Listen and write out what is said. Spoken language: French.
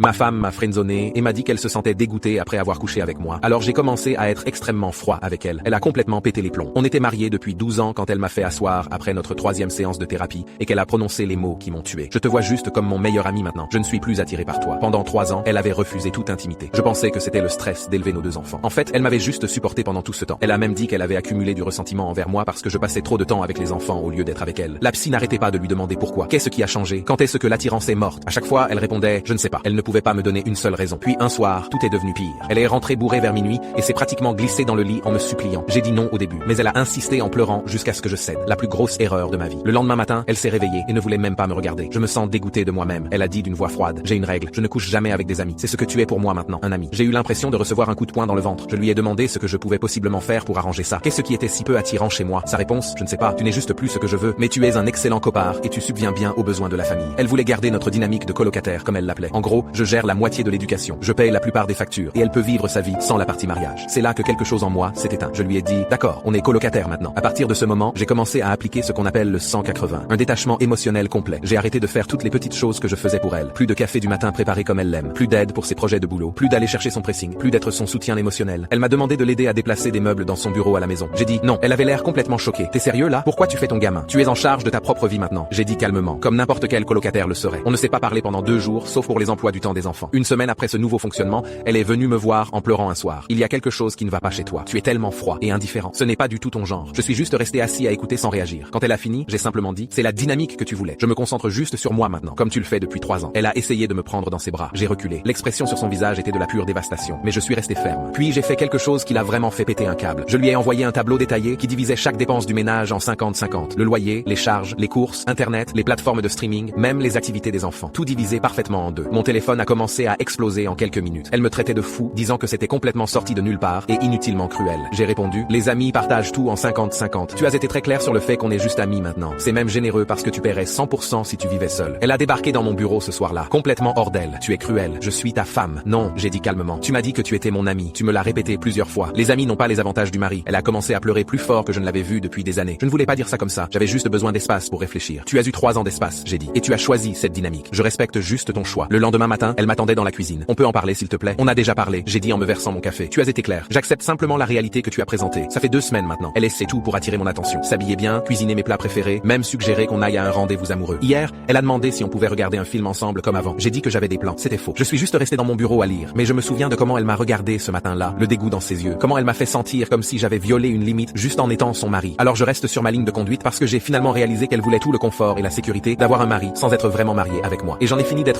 Ma femme m'a friendzoné et m'a dit qu'elle se sentait dégoûtée après avoir couché avec moi. Alors j'ai commencé à être extrêmement froid avec elle. Elle a complètement pété les plombs. On était mariés depuis 12 ans quand elle m'a fait asseoir après notre 3e séance de thérapie et qu'elle a prononcé les mots qui m'ont tué. Je te vois juste comme mon meilleur ami maintenant. Je ne suis plus attiré par toi. Pendant 3 ans, elle avait refusé toute intimité. Je pensais que c'était le stress d'élever nos 2 enfants. En fait, elle m'avait juste supporté pendant tout ce temps. Elle a même dit qu'elle avait accumulé du ressentiment envers moi parce que je passais trop de temps avec les enfants au lieu d'être avec elle. La psy n'arrêtait pas de lui demander pourquoi. Qu'est-ce qui a changé? Quand est-ce que l'attirance est morte? À chaque fois, elle répondait, je ne sais pas. Elle ne pouvait pas me donner une seule raison. Puis un soir, tout est devenu pire. Elle est rentrée bourrée vers minuit et s'est pratiquement glissée dans le lit en me suppliant. J'ai dit non au début, mais elle a insisté en pleurant jusqu'à ce que je cède. La plus grosse erreur de ma vie. Le lendemain matin, elle s'est réveillée et ne voulait même pas me regarder. Je me sens dégoûté de moi-même. Elle a dit d'une voix froide, j'ai une règle, je ne couche jamais avec des amis. C'est ce que tu es pour moi maintenant, un ami. J'ai eu l'impression de recevoir un coup de poing dans le ventre. Je lui ai demandé ce que je pouvais possiblement faire pour arranger ça. Qu'est-ce qui était si peu attirant chez moi? Sa réponse, je ne sais pas, tu n'es juste plus ce que je veux, mais tu es un excellent copard et tu subviens bien aux besoins de la famille. Elle voulait garder notre dynamique de colocataire, comme elle l'appelait. En gros, je gère la moitié de l'éducation. Je paye la plupart des factures et elle peut vivre sa vie sans la partie mariage. C'est là que quelque chose en moi s'est éteint. Je lui ai dit, d'accord, on est colocataire maintenant. À partir de ce moment, j'ai commencé à appliquer ce qu'on appelle le 180. Un détachement émotionnel complet. J'ai arrêté de faire toutes les petites choses que je faisais pour elle. Plus de café du matin préparé comme elle l'aime. Plus d'aide pour ses projets de boulot. Plus d'aller chercher son pressing. Plus d'être son soutien émotionnel. Elle m'a demandé de l'aider à déplacer des meubles dans son bureau à la maison. J'ai dit non. Elle avait l'air complètement choquée. T'es sérieux là? Pourquoi tu fais ton gamin? Tu es en charge de ta propre vie maintenant. J'ai dit calmement, comme n'importe quel colocataire le serait. On ne s'est pas parlé pendant 2 jours, sauf pour les emplois du temps des enfants. Une semaine après ce nouveau fonctionnement, elle est venue me voir en pleurant un soir. Il y a quelque chose qui ne va pas chez toi. Tu es tellement froid et indifférent. Ce n'est pas du tout ton genre. Je suis juste resté assis à écouter sans réagir. Quand elle a fini, j'ai simplement dit, c'est la dynamique que tu voulais. Je me concentre juste sur moi maintenant, comme tu le fais depuis 3 ans. Elle a essayé de me prendre dans ses bras. J'ai reculé. L'expression sur son visage était de la pure dévastation. Mais je suis resté ferme. Puis j'ai fait quelque chose qui l'a vraiment fait péter un câble. Je lui ai envoyé un tableau détaillé qui divisait chaque dépense du ménage en 50-50. Le loyer, les charges, les courses, internet, les plateformes de streaming, même les activités des enfants. Tout divisé parfaitement en 2. Mon téléphone a commencé à exploser en quelques minutes. Elle me traitait de fou, disant que c'était complètement sorti de nulle part et inutilement cruel. J'ai répondu, les amis partagent tout en 50-50. Tu as été très clair sur le fait qu'on est juste amis maintenant. C'est même généreux parce que tu paierais 100% si tu vivais seul. Elle a débarqué dans mon bureau ce soir-là, complètement hors d'elle. Tu es cruel. Je suis ta femme. Non, j'ai dit calmement. Tu m'as dit que tu étais mon ami. Tu me l'as répété plusieurs fois. Les amis n'ont pas les avantages du mari. Elle a commencé à pleurer plus fort que je ne l'avais vu depuis des années. Je ne voulais pas dire ça comme ça. J'avais juste besoin d'espace pour réfléchir. Tu as eu 3 ans d'espace, j'ai dit. Et tu as choisi cette dynamique. Je respecte juste ton choix. Le lendemain matin, elle m'attendait dans la cuisine. On peut en parler s'il te plaît? On a déjà parlé. J'ai dit en me versant mon café. Tu as été clair. J'accepte simplement la réalité que tu as présentée. Ça fait 2 semaines maintenant. Elle essaie tout pour attirer mon attention. S'habiller bien, cuisiner mes plats préférés, même suggérer qu'on aille à un rendez-vous amoureux. Hier, elle a demandé si on pouvait regarder un film ensemble comme avant. J'ai dit que j'avais des plans. C'était faux. Je suis juste resté dans mon bureau à lire. Mais je me souviens de comment elle m'a regardé ce matin-là, le dégoût dans ses yeux. Comment elle m'a fait sentir comme si j'avais violé une limite juste en étant son mari. Alors je reste sur ma ligne de conduite parce que j'ai finalement réalisé qu'elle voulait tout le confort et la sécurité d'avoir un mari sans être vraiment marié avec moi. Et j'en ai fini d'être